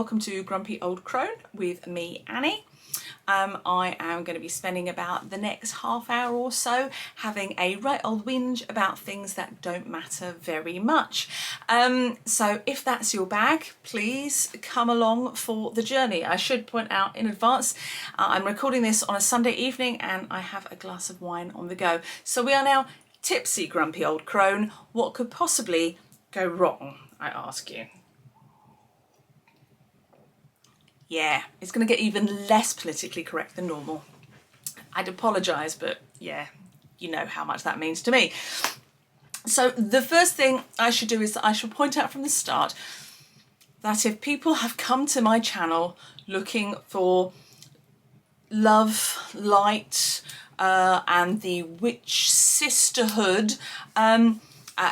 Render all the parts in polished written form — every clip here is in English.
welcome to Grumpy Old Crone with me, Annie. I am going to be spending about the next half hour or so having a right old whinge about things that don't matter very much. So if that's your bag, please come along for the journey. I should point out in advance, I'm recording this on a Sunday evening and I have a glass of wine on the go. So we are now tipsy, Grumpy Old Crone. What could possibly go wrong, I ask you? Yeah, it's going to get even less politically correct than normal. I'd apologise, but yeah, you know how much that means to me. So the first thing I should do is that I should point out from the start that if people have come to my channel looking for love, light, and the witch sisterhood,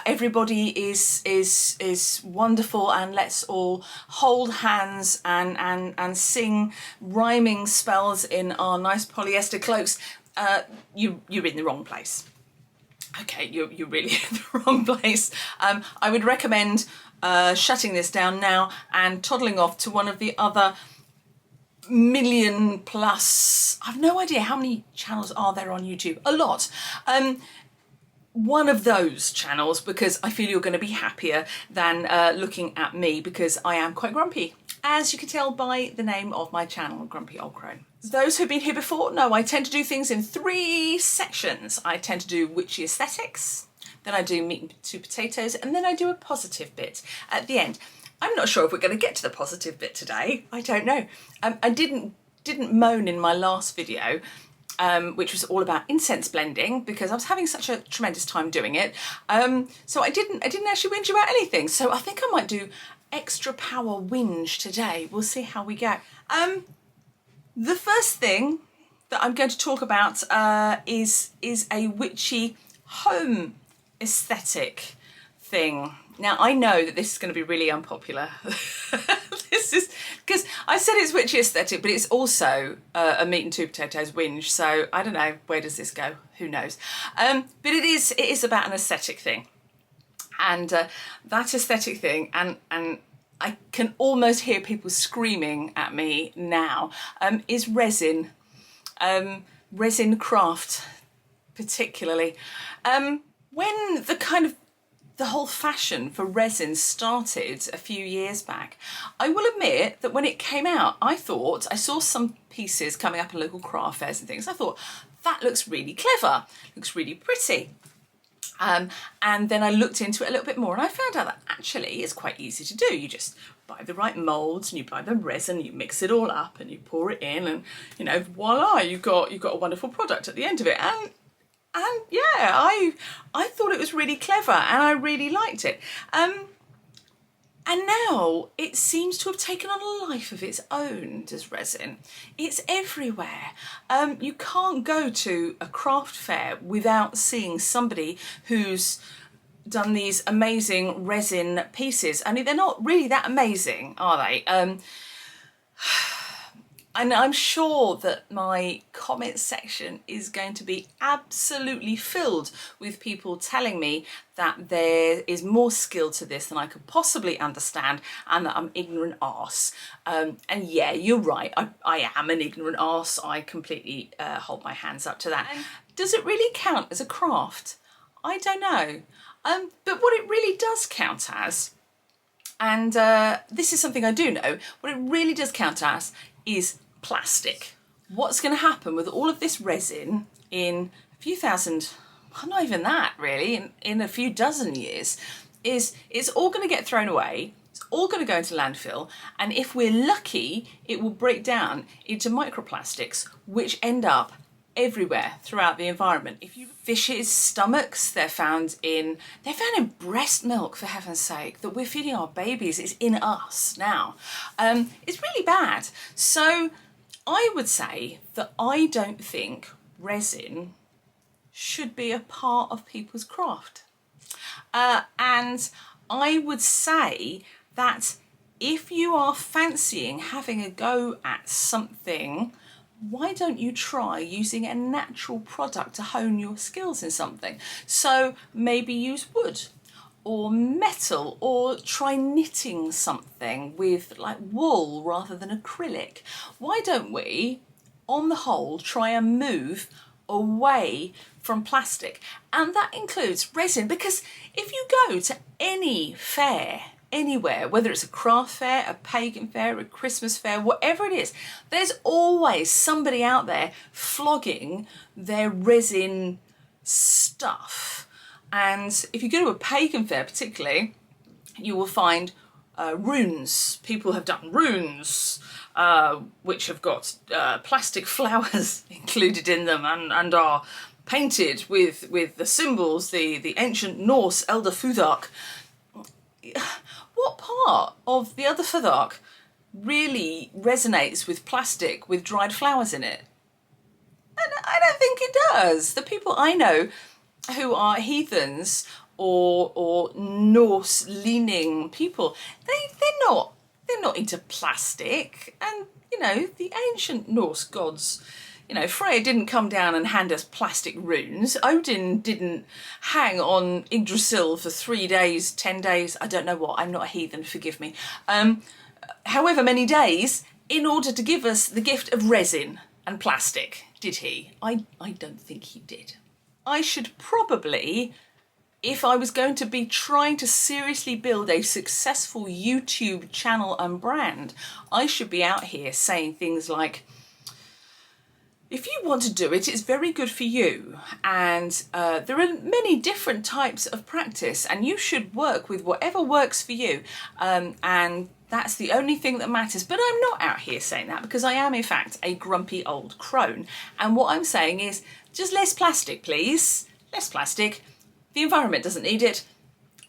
everybody is wonderful and let's all hold hands and sing rhyming spells in our nice polyester cloaks, you're in the wrong place. Okay, you're really in the wrong place. I would recommend shutting this down now and toddling off to one of the other million plus, I've no idea how many channels are there on YouTube, a lot. One of those channels, because I feel you're going to be happier than looking at me, because I am quite grumpy, as you can tell by the name of my channel, Grumpy Old Crone. Those who've been here before know I tend to do things in 3 sections. I tend to do witchy aesthetics, then I do meat and 2 potatoes, and then I do a positive bit at the end. I'm not sure if we're going to get to the positive bit today. I don't know. I didn't moan in my last video, which was all about incense blending, because I was having such a tremendous time doing it. So I didn't actually whinge about anything. So I think I might do extra power whinge today. We'll see how we go. The first thing that I'm going to talk about is a witchy home aesthetic thing. Now, I know that this is going to be really unpopular. This is because I said it's witchy aesthetic, but it's also a meat and 2 potatoes whinge. So I don't know, where does this go? Who knows? But it is about an aesthetic thing, and that aesthetic thing, and I can almost hear people screaming at me now, is resin, resin craft, particularly. When the whole fashion for resin started a few years back, I will admit that when it came out, I saw some pieces coming up in local craft fairs and things. I thought, that looks really clever, looks really pretty. And then I looked into it a little bit more and I found out that actually it's quite easy to do. You just buy the right molds and you buy the resin, you mix it all up and you pour it in, and you know, voila, you've got a wonderful product at the end of it. And yeah, I thought it was really clever and I really liked it. And now it seems to have taken on a life of its own, does resin. It's everywhere. You can't go to a craft fair without seeing somebody who's done these amazing resin pieces. I mean, they're not really that amazing, are they? And I'm sure that my comment section is going to be absolutely filled with people telling me that there is more skill to this than I could possibly understand and that I'm ignorant arse. And yeah, you're right, I am an ignorant arse. I completely hold my hands up to that. And does it really count as a craft? I don't know. But what it really does count as, and this is something I do know, what it really does count as is plastic. What's going to happen with all of this resin in a few thousand, well, not even that really, in a few dozen years, is it's all going to get thrown away, it's all going to go into landfill, and if we're lucky, it will break down into microplastics, which end up everywhere throughout the environment. If you fish's stomachs, they're found in breast milk, for heaven's sake, that we're feeding our babies. It's in us now. It's really bad. So I would say that I don't think resin should be a part of people's craft. And I would say that if you are fancying having a go at something, why don't you try using a natural product to hone your skills in something? So maybe use wood, or metal, or try knitting something with like wool rather than acrylic? Why don't we, on the whole, try and move away from plastic? And that includes resin, because if you go to any fair anywhere, whether it's a craft fair, a pagan fair, a Christmas fair, whatever it is, there's always somebody out there flogging their resin stuff. And if you go to a pagan fair particularly, you will find runes. People have done runes which have got plastic flowers included in them, and are painted with the symbols, the ancient Norse Elder Futhark. What part of the other Futhark really resonates with plastic with dried flowers in it? And I don't think it does. The people I know who are heathens or Norse leaning people, they're not into plastic. And you know, the ancient Norse gods, you know, Freya didn't come down and hand us plastic runes. Odin didn't hang on Yggdrasil for 3 days, 10 days, I don't know what, I'm not a heathen, forgive me. However many days, in order to give us the gift of resin and plastic, did he? I don't think he did. I should probably, if I was going to be trying to seriously build a successful YouTube channel and brand, I should be out here saying things like, if you want to do it, it's very good for you. And there are many different types of practice, and you should work with whatever works for you. And that's the only thing that matters. But I'm not out here saying that, because I am in fact a grumpy old crone. And what I'm saying is just less plastic, please. Less plastic. The environment doesn't need it.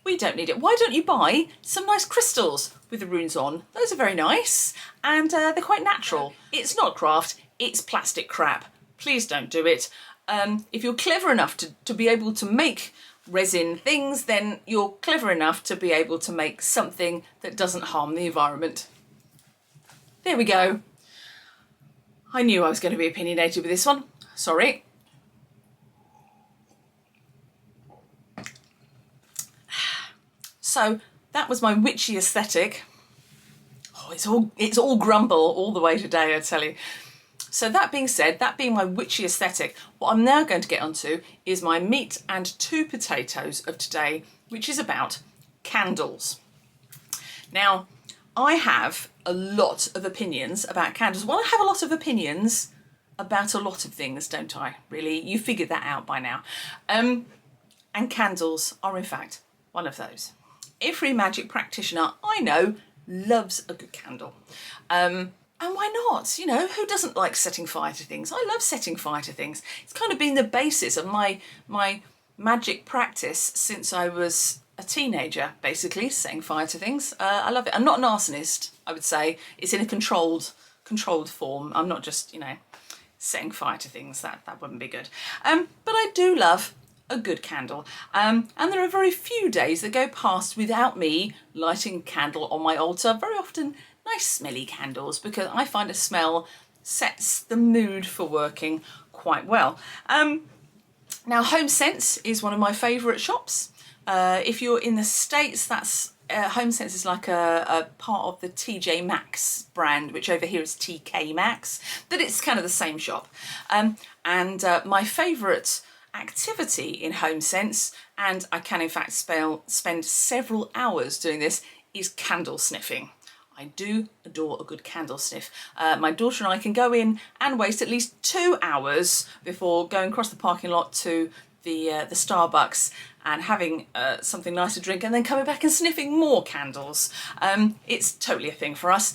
We don't need it. Why don't you buy some nice crystals with the runes on? Those are very nice, and they're quite natural. It's not craft, it's plastic crap. Please don't do it. If you're clever enough to be able to make resin things, then you're clever enough to be able to make something that doesn't harm the environment. There we go. I knew I was going to be opinionated with this one. Sorry. So that was my witchy aesthetic. Oh, it's all grumble all the way today, I tell you. So that being said, that being my witchy aesthetic, what I'm now going to get onto is my meat and 2 potatoes of today, which is about candles. Now, I have a lot of opinions about candles. Well, I have a lot of opinions about a lot of things, don't I? Really, you figured that out by now. And candles are in fact one of those. Every magic practitioner I know loves a good candle. And why not? You know, who doesn't like setting fire to things? I love setting fire to things. It's kind of been the basis of my magic practice since I was a teenager, basically, setting fire to things. I love it. I'm not an arsonist, I would say. It's in a controlled form. I'm not just, you know, setting fire to things. That wouldn't be good. But I do love a good candle. And there are very few days that go past without me lighting a candle on my altar. Very often nice smelly candles, because I find a smell sets the mood for working quite well. Now, Home Sense is one of my favourite shops. If you're in the States, that's Home Sense is like a part of the TJ Maxx brand, which over here is TK Maxx, but it's kind of the same shop. My favourite activity in Home Sense, and I can in fact spend several hours doing this, is candle sniffing. I do adore a good candle sniff. My daughter and I can go in and waste at least 2 hours before going across the parking lot to the Starbucks and having something nice to drink, and then coming back and sniffing more candles. It's totally a thing for us.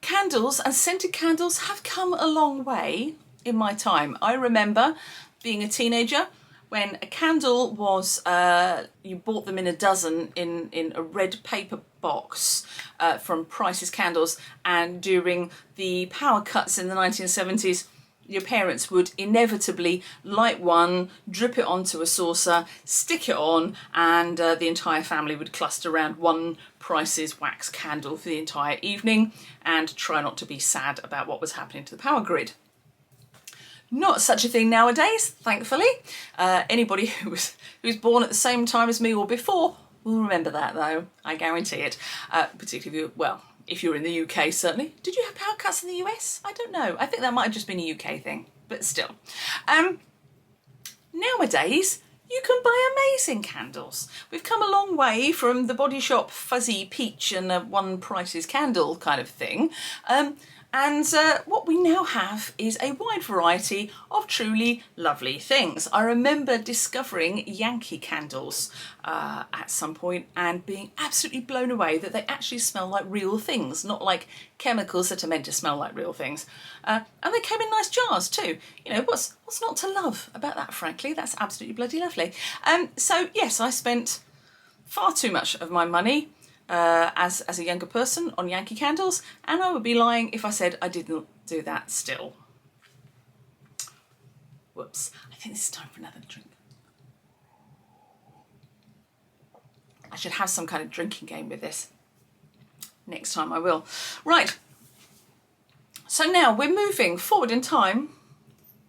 Candles and scented candles have come a long way in my time. I remember being a teenager when a candle was, you bought them in a dozen in a red paper box from Price's Candles, and during the power cuts in the 1970s, your parents would inevitably light one, drip it onto a saucer, stick it on, and the entire family would cluster around one Price's wax candle for the entire evening and try not to be sad about what was happening to the power grid. Not such a thing nowadays, thankfully. Anybody who was born at the same time as me or before will remember that though, I guarantee it. Particularly if you, well, if you're in the UK certainly. Did you have power cuts in the US? I don't know. I think that might have just been a UK thing, but still. Nowadays, you can buy amazing candles. We've come a long way from the Body Shop fuzzy peach and a one prices candle kind of thing. What we now have is a wide variety of truly lovely things. I remember discovering Yankee candles at some point and being absolutely blown away that they actually smell like real things, not like chemicals that are meant to smell like real things. And they came in nice jars too. You know, what's not to love about that, frankly? That's absolutely bloody lovely. So yes, I spent far too much of my money as a younger person on Yankee candles, and I would be lying if I said I didn't do that still. Whoops, I think this is time for another drink. I should have some kind of drinking game with this. Next time I will. Right, so now we're moving forward in time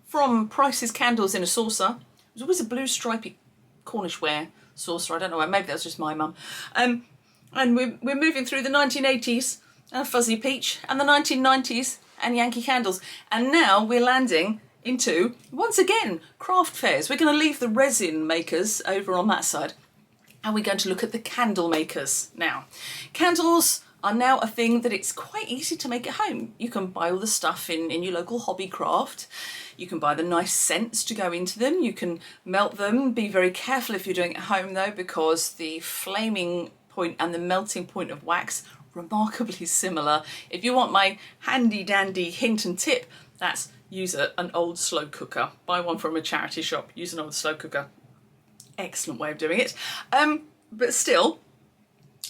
from Price's candles in a saucer. It was always a blue stripy Cornish ware saucer, I don't know why, maybe that was just my mum. And we're moving through the 1980s and Fuzzy Peach and the 1990s and Yankee candles. And now we're landing into, once again, craft fairs. We're going to leave the resin makers over on that side. And we're going to look at the candle makers now. Candles are now a thing that it's quite easy to make at home. You can buy all the stuff in your local hobby craft. You can buy the nice scents to go into them. You can melt them. Be very careful if you're doing it at home though, because the flaming point and the melting point of wax remarkably similar. If you want my handy dandy hint and tip, that's use an old slow cooker. Buy one from a charity shop, use an old slow cooker. Excellent way of doing it. But still,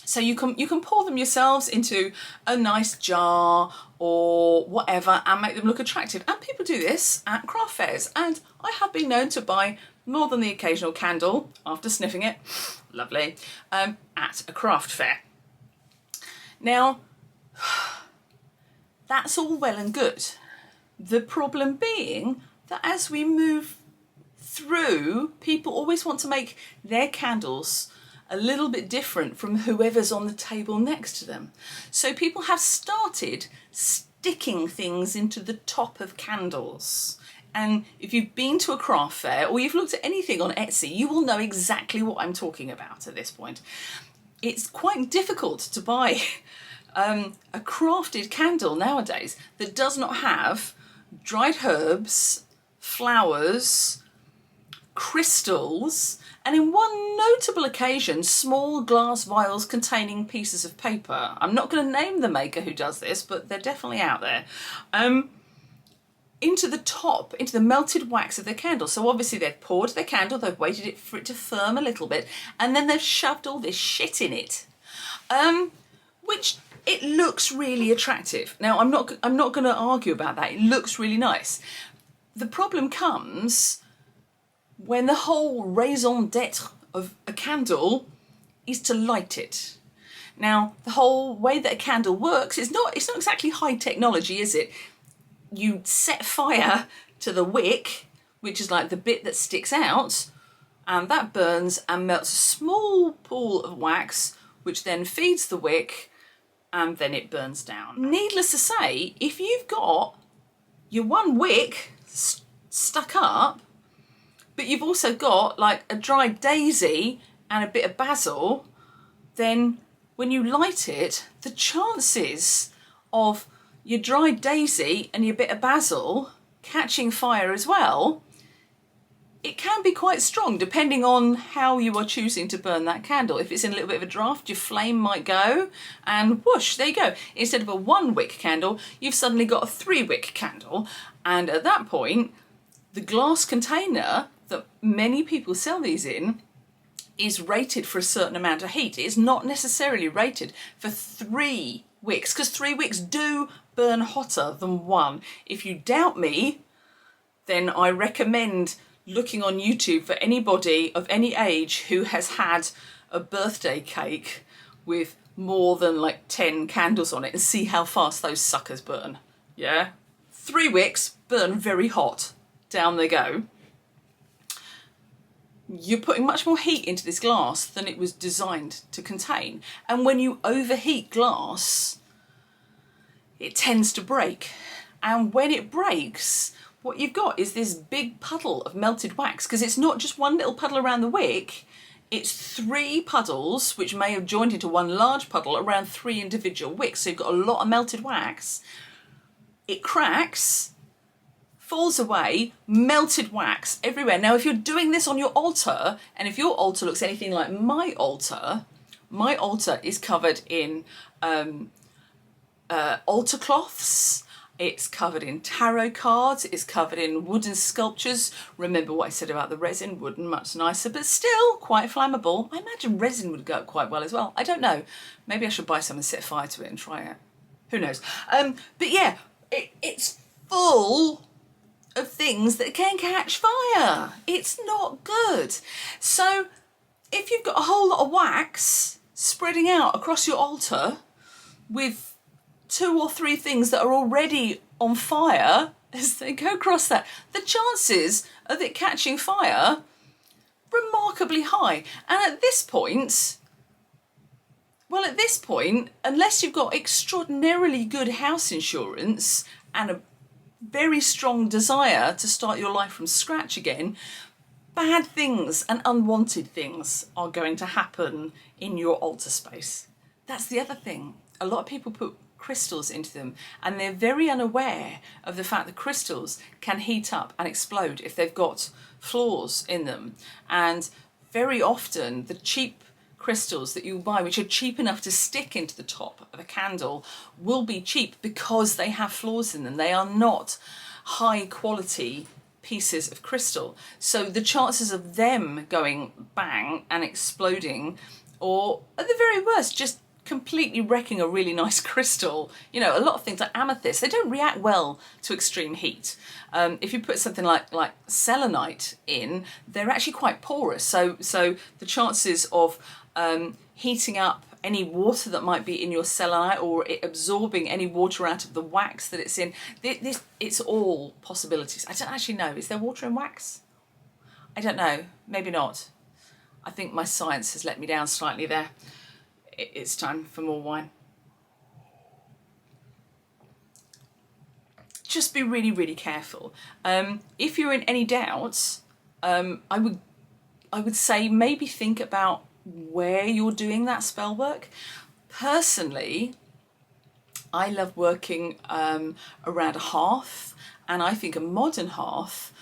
so you can pour them yourselves into a nice jar or whatever and make them look attractive. And people do this at craft fairs, and I have been known to buy more than the occasional candle after sniffing it, lovely, at a craft fair. Now, that's all well and good. The problem being that as we move through, people always want to make their candles a little bit different from whoever's on the table next to them. So people have started sticking things into the top of candles. And if you've been to a craft fair or you've looked at anything on Etsy, you will know exactly what I'm talking about at this point. It's quite difficult to buy a crafted candle nowadays that does not have dried herbs, flowers, crystals, and in one notable occasion, small glass vials containing pieces of paper. I'm not going to name the maker who does this, but they're definitely out there. Into the top, into the melted wax of their candle. So obviously they've poured their candle, they've waited for it to firm a little bit, and then they've shoved all this shit in it, which it looks really attractive. Now I'm not going to argue about that. It looks really nice. The problem comes when the whole raison d'etre of a candle is to light it. Now the whole way that a candle works is it's not exactly high technology, is it? You set fire to the wick, which is like the bit that sticks out, and that burns and melts a small pool of wax, which then feeds the wick, and then it burns down. Needless to say, if you've got your one wick stuck up, but you've also got like a dried daisy and a bit of basil, then when you light it, the chances of your dried daisy and your bit of basil catching fire as well, it can be quite strong depending on how you are choosing to burn that candle. If it's in a little bit of a draft, your flame might go and whoosh, there you go. Instead of a 1-wick candle, you've suddenly got a 3-wick candle. And at that point, the glass container that many people sell these in is rated for a certain amount of heat. It is not necessarily rated for 3 wicks, because 3 wicks do burn hotter than 1. If you doubt me, then I recommend looking on YouTube for anybody of any age who has had a birthday cake with more than like 10 candles on it and see how fast those suckers burn. Yeah? 3 wicks burn very hot. Down they go. you're putting much more heat into this glass than it was designed to contain. And when you overheat glass, it tends to break. And when it breaks, what you've got is this big puddle of melted wax, because it's not just one little puddle around the wick, it's 3 puddles which may have joined into one large puddle around 3 individual wicks. So you've got a lot of melted wax. It cracks, falls away, melted wax everywhere. Now, if you're doing this on your altar, and if your altar looks anything like my altar is covered in altar cloths, it's covered in tarot cards, it's covered in wooden sculptures. Remember what I said about the resin, wooden, much nicer, but still quite flammable. I imagine resin would go quite well as well. I don't know. Maybe I should buy some and set fire to it and try it. Who knows? But yeah, it's full of things that can catch fire. It's not good. So if you've got a whole lot of wax spreading out across your altar with 2 or 3 things that are already on fire, as they go across that, the chances of it catching fire, remarkably high. And at this point, unless you've got extraordinarily good house insurance and a very strong desire to start your life from scratch again, bad things and unwanted things are going to happen in your altar space. That's the other thing. A lot of people put crystals into them, and they're very unaware of the fact that crystals can heat up and explode if they've got flaws in them. And very often the cheap crystals that you buy, which are cheap enough to stick into the top of a candle, will be cheap because they have flaws in them. They are not high quality pieces of crystal. So the chances of them going bang and exploding, or at the very worst, just completely wrecking a really nice crystal. You know, a lot of things like amethyst, they don't react well to extreme heat. If you put something like selenite in, they're actually quite porous. So the chances of heating up any water that might be in your selenite, or it absorbing any water out of the wax that it's in, it's all possibilities. I don't actually know. Is there water in wax? I don't know. Maybe not. I think my science has let me down slightly there. It's time for more wine. Just be really, really careful. If you're in any doubts, I would say maybe think about where you're doing that spell work. Personally, I love working around a hearth, and I think a modern hearth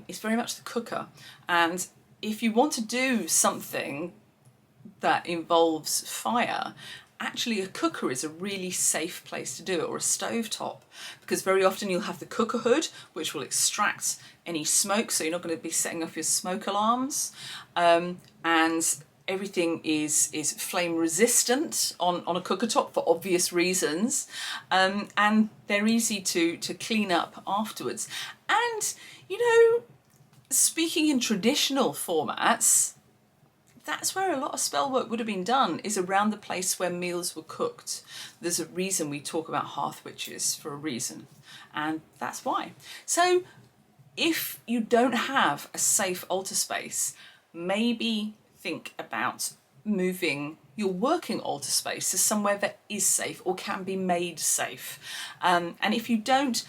is very much the cooker. And if you want to do something that involves fire, actually a cooker is a really safe place to do it, or a stovetop, because very often you'll have the cooker hood which will extract any smoke, so you're not going to be setting off your smoke alarms, and everything is flame resistant on a cooker top for obvious reasons, and they're easy to clean up afterwards. And you know, speaking in traditional formats, that's where a lot of spell work would have been done, is around the place where meals were cooked. There's a reason we talk about hearth witches, for a reason, and that's why. So if you don't have a safe altar space, maybe think about moving your working altar space to somewhere that is safe or can be made safe. And if you don't,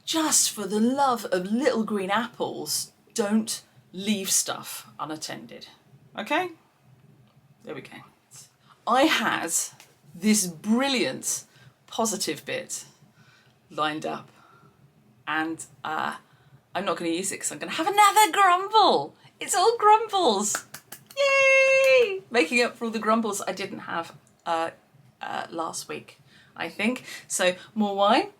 just for the love of little green apples, don't leave stuff unattended. Okay? There we go. I had this brilliant positive bit lined up, and I'm not going to use it because I'm going to have another grumble. It's all grumbles. Yay! Making up for all the grumbles I didn't have last week, I think. So more wine.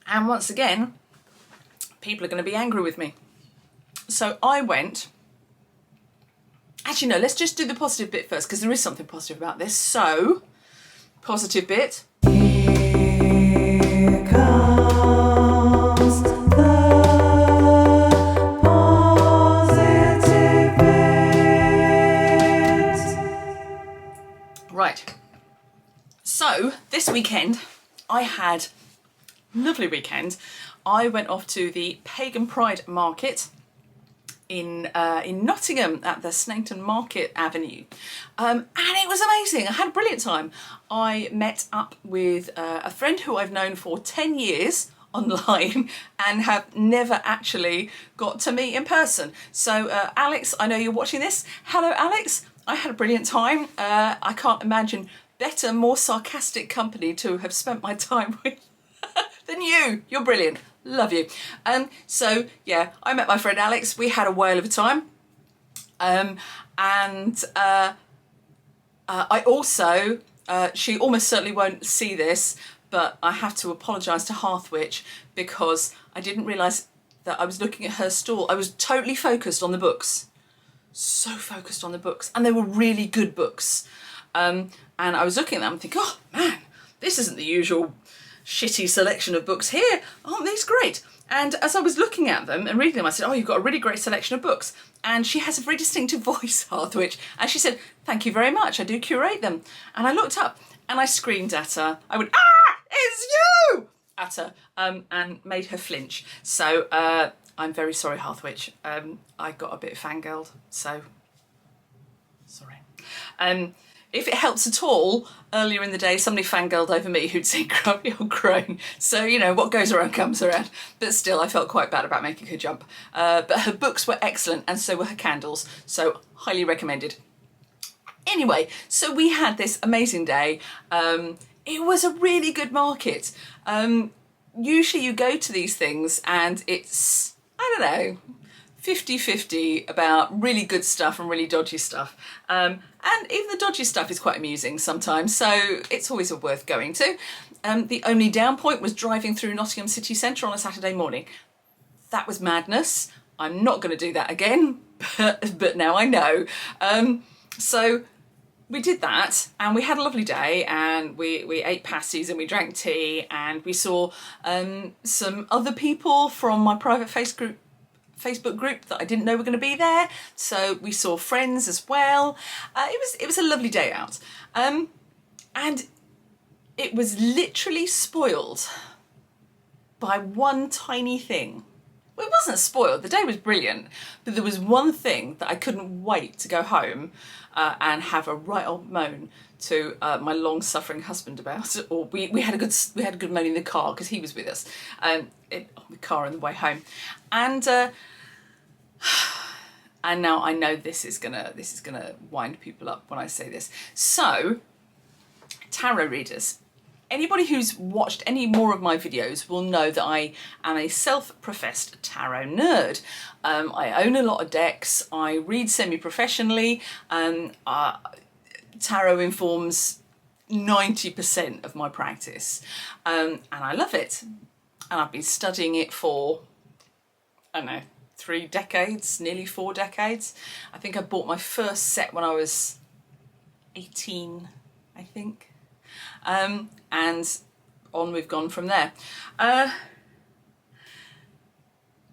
And once again, people are going to be angry with me. So I went, actually no, let's just do the positive bit first, because there is something positive about this. So, positive bit. Here comes the positive bit. Right, so this weekend I had a lovely weekend. I went off to the Pagan Pride market in Nottingham at the Sneinton Market Avenue, and it was amazing. I had a brilliant time. I met up with a friend who I've known for 10 years online and have never actually got to meet in person. So Alex, I know you're watching this. Hello Alex, I had a brilliant time. I can't imagine better, more sarcastic company to have spent my time with than you. You're brilliant. Love you. So yeah, I met my friend Alex. We had a whale of a time. I also, she almost certainly won't see this, but I have to apologise to Hearthwitch because I didn't realise that I was looking at her stall. I was totally focused on the books. So focused on the books. And they were really good books. And I was looking at them and thinking, oh man, this isn't the usual shitty selection of books here. Aren't these great? And as I was looking at them and reading them, I said, oh, you've got a really great selection of books. And she has a very distinctive voice, Hearthwitch. And she said, thank you very much. I do curate them. And I looked up and I screamed at her. I went, ah, it's you! At her, and made her flinch. So I'm very sorry, Hearthwitch. I got a bit fangirled, so sorry. If it helps at all, earlier in the day somebody fangirled over me who'd seen Grumpy Old Crone. So, you know, what goes around comes around. But still, I felt quite bad about making her jump. But her books were excellent and so were her candles. So, highly recommended. Anyway, so we had this amazing day. It was a really good market. Usually you go to these things and it's, I don't know, 50-50 about really good stuff and really dodgy stuff. And even the dodgy stuff is quite amusing sometimes, so it's always worth going to. The only down point was driving through Nottingham city centre on a Saturday morning. That was madness. I'm not going to do that again, but now I know. So we did that and we had a lovely day and we ate pasties and we drank tea and we saw some other people from my private Facebook group that I didn't know were going to be there. So we saw friends as well. It was a lovely day out. And it was literally spoiled by one tiny thing. Well, it wasn't spoiled, the day was brilliant, but there was one thing that I couldn't wait to go home and have a right old moan to my long-suffering husband about. Or we had a good moan in the car because he was with us, on the car on the way home, and now I know this is gonna wind people up when I say this. So, tarot readers. Anybody who's watched any more of my videos will know that I am a self-professed tarot nerd. I own a lot of decks, I read semi-professionally, tarot informs 90% of my practice, and I love it. And I've been studying it for, I don't know, 3 decades, nearly 4 decades. I think I bought my first set when I was 18, I think. And on we've gone from there.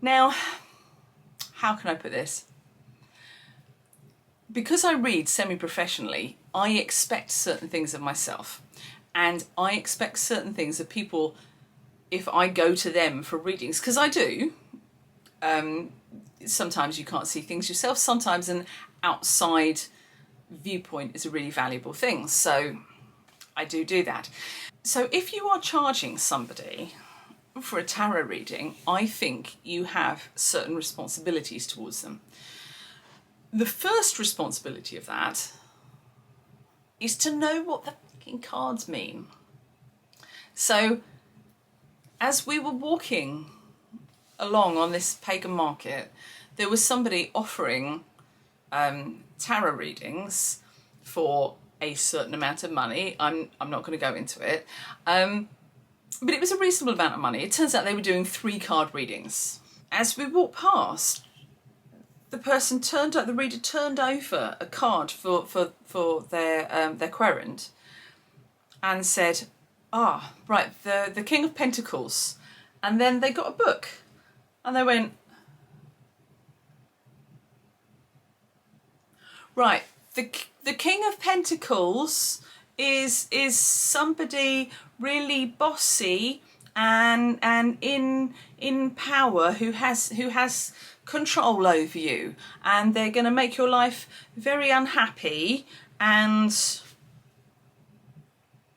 Now, how can I put this? Because I read semi-professionally, I expect certain things of myself. And I expect certain things of people if I go to them for readings, because I do. Sometimes you can't see things yourself. Sometimes an outside viewpoint is a really valuable thing. So I do that. So if you are charging somebody for a tarot reading, I think you have certain responsibilities towards them. The first responsibility of that is to know what the fucking cards mean. So as we were walking along on this pagan market, there was somebody offering tarot readings for a certain amount of money. I'm not going to go into it, but it was a reasonable amount of money. It turns out they were doing 3 card readings. As we walked past, the reader turned over a card for their querent and said, ah, right, the King of Pentacles. And then they got a book and they went, right, the King of Pentacles is somebody really bossy and in power, who has control over you, and they're going to make your life very unhappy, and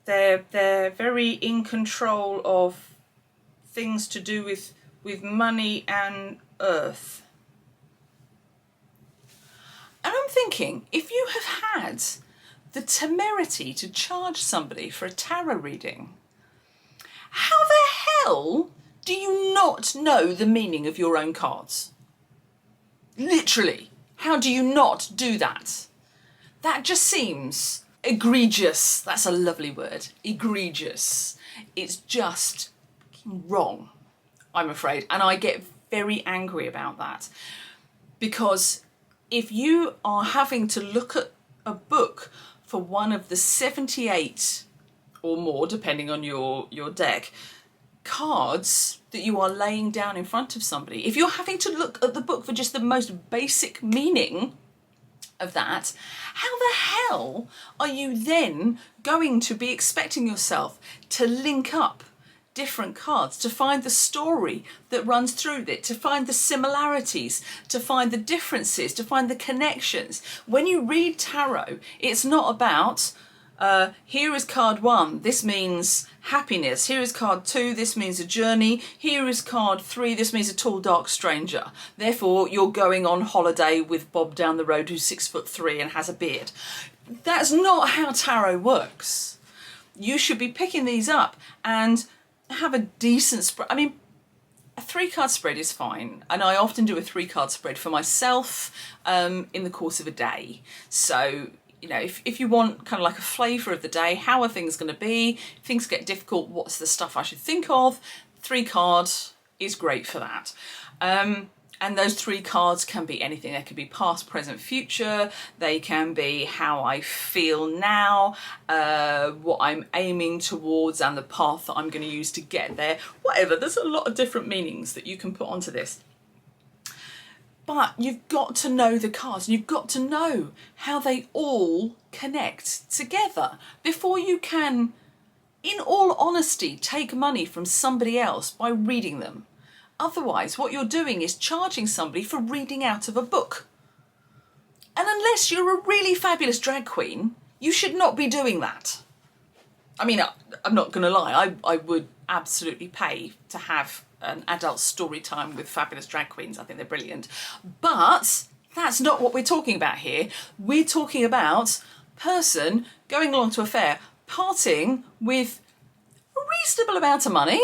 they're very in control of things to do with money and earth. And I'm thinking, if you have had the temerity to charge somebody for a tarot reading, how the hell do you not know the meaning of your own cards? Literally, how do you not do that? That just seems egregious. That's a lovely word. Egregious. It's just wrong, I'm afraid. And I get very angry about that, because if you are having to look at a book for one of the 78 or more, depending on your deck, cards that you are laying down in front of somebody, if you're having to look at the book for just the most basic meaning of that, how the hell are you then going to be expecting yourself to link up different cards, to find the story that runs through it, to find the similarities, to find the differences, to find the connections? When you read tarot, it's not about here is card 1, this means happiness. Here is card 2, this means a journey. Here is card 3, this means a tall, dark stranger. Therefore, you're going on holiday with Bob down the road who's 6'3" and has a beard. That's not how tarot works. You should be picking these up and have a decent spread. I mean, a 3-card spread is fine, and I often do a 3-card spread for myself in the course of a day. So, you know, if you want kind of like a flavour of the day, how are things going to be? If things get difficult, what's the stuff I should think of? 3 cards is great for that. And those 3 cards can be anything. They can be past, present, future. They can be how I feel now, what I'm aiming towards, and the path that I'm going to use to get there. Whatever. There's a lot of different meanings that you can put onto this. But you've got to know the cards, and you've got to know how they all connect together before you can, in all honesty, take money from somebody else by reading them. Otherwise, what you're doing is charging somebody for reading out of a book. And unless you're a really fabulous drag queen, you should not be doing that. I mean, I'm not going to lie, I would absolutely pay to have an adult story time with fabulous drag queens. I think they're brilliant. But that's not what we're talking about here. We're talking about a person going along to a fair, parting with a reasonable amount of money.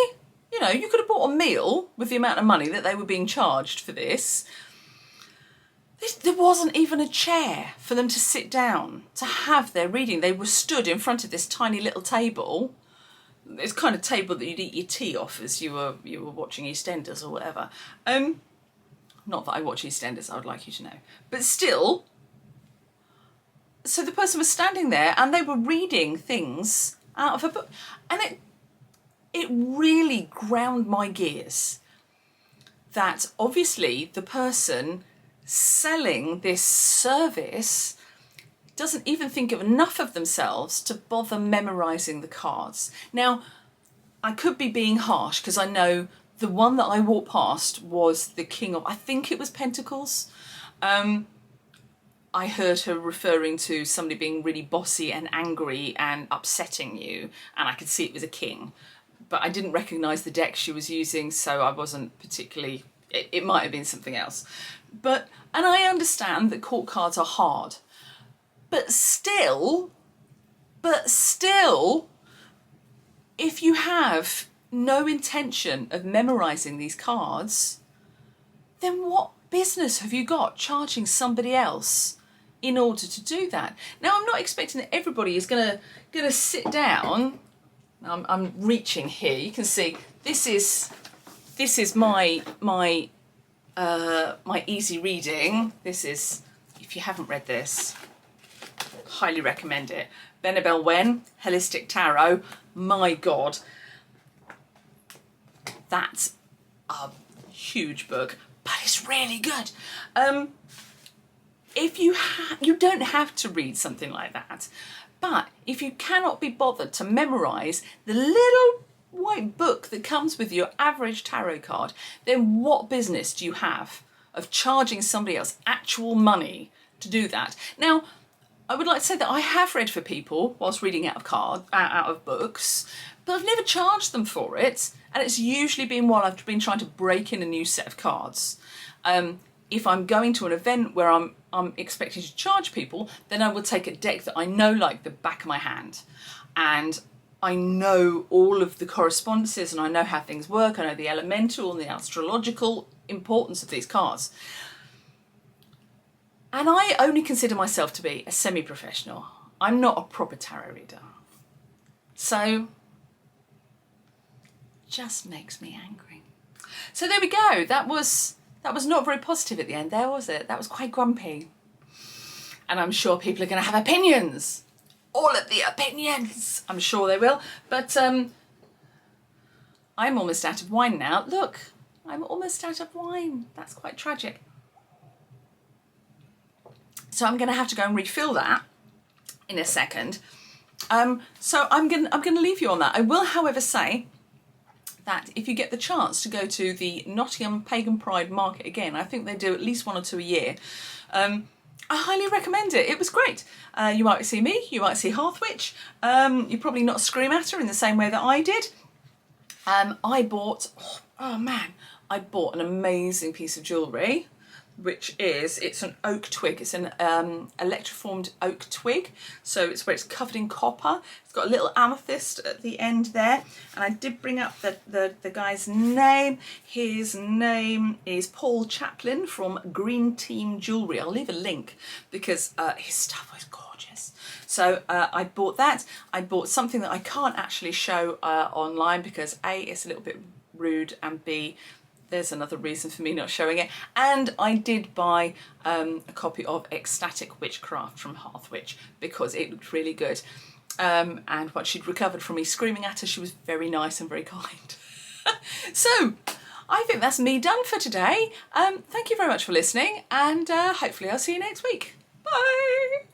You know, you could have bought a meal with the amount of money that they were being charged for this. There wasn't even a chair for them to sit down to have their reading. They were stood in front of this tiny little table. It's kind of table that you'd eat your tea off as you were watching EastEnders or whatever. Not that I watch EastEnders, I would like you to know. But still, so the person was standing there and they were reading things out of a book. And it really ground my gears that obviously the person selling this service doesn't even think of enough of themselves to bother memorising the cards. Now, I could be being harsh because I know the one that I walked past was the King of, I think it was Pentacles. I heard her referring to somebody being really bossy and angry and upsetting you, and I could see it was a king. But I didn't recognise the deck she was using, so I wasn't particularly, it might have been something else. And I understand that court cards are hard, but still, if you have no intention of memorising these cards, then what business have you got charging somebody else in order to do that? Now, I'm not expecting that everybody is gonna sit down. I'm reaching here. You can see this is my easy reading. This is, if you haven't read this, highly recommend it. Benabel Wen, Holistic Tarot. My God, that's a huge book, but it's really good. If you don't have to read something like that. But if you cannot be bothered to memorise the little white book that comes with your average tarot card, then what business do you have of charging somebody else actual money to do that? Now, I would like to say that I have read for people whilst reading out of books, but I've never charged them for it, and it's usually been while I've been trying to break in a new set of cards. If I'm going to an event where I'm expecting to charge people, then I will take a deck that I know like the back of my hand, and I know all of the correspondences and I know how things work. I know the elemental and the astrological importance of these cards. And I only consider myself to be a semi-professional. I'm not a proper tarot reader. So, just makes me angry. So there we go. That was not very positive at the end there, was it? That was quite grumpy. And I'm sure people are going to have opinions. All of the opinions. I'm sure they will. But I'm almost out of wine now. Look, I'm almost out of wine. That's quite tragic. So I'm going to have to go and refill that in a second. So I'm going to leave you on that. I will, however, say that if you get the chance to go to the Nottingham Pagan Pride Market again, I think they do at least 1 or 2 a year, I highly recommend it. It was great. You might see me, you might see Hearthwitch. You're probably not scream at her in the same way that I did. I bought, oh man, I bought an amazing piece of jewellery, which is, it's an oak twig. It's an electroformed oak twig. So it's where it's covered in copper. It's got a little amethyst at the end there. And I did bring up the guy's name. His name is Paul Chaplin from Green Team Jewellery. I'll leave a link because his stuff was gorgeous. So I bought that. I bought something that I can't actually show online because A, it's a little bit rude, and B, there's another reason for me not showing it. And I did buy a copy of Ecstatic Witchcraft from Hearthwitch because it looked really good. And once she'd recovered from me screaming at her, she was very nice and very kind. So I think that's me done for today. Thank you very much for listening, and hopefully I'll see you next week. Bye.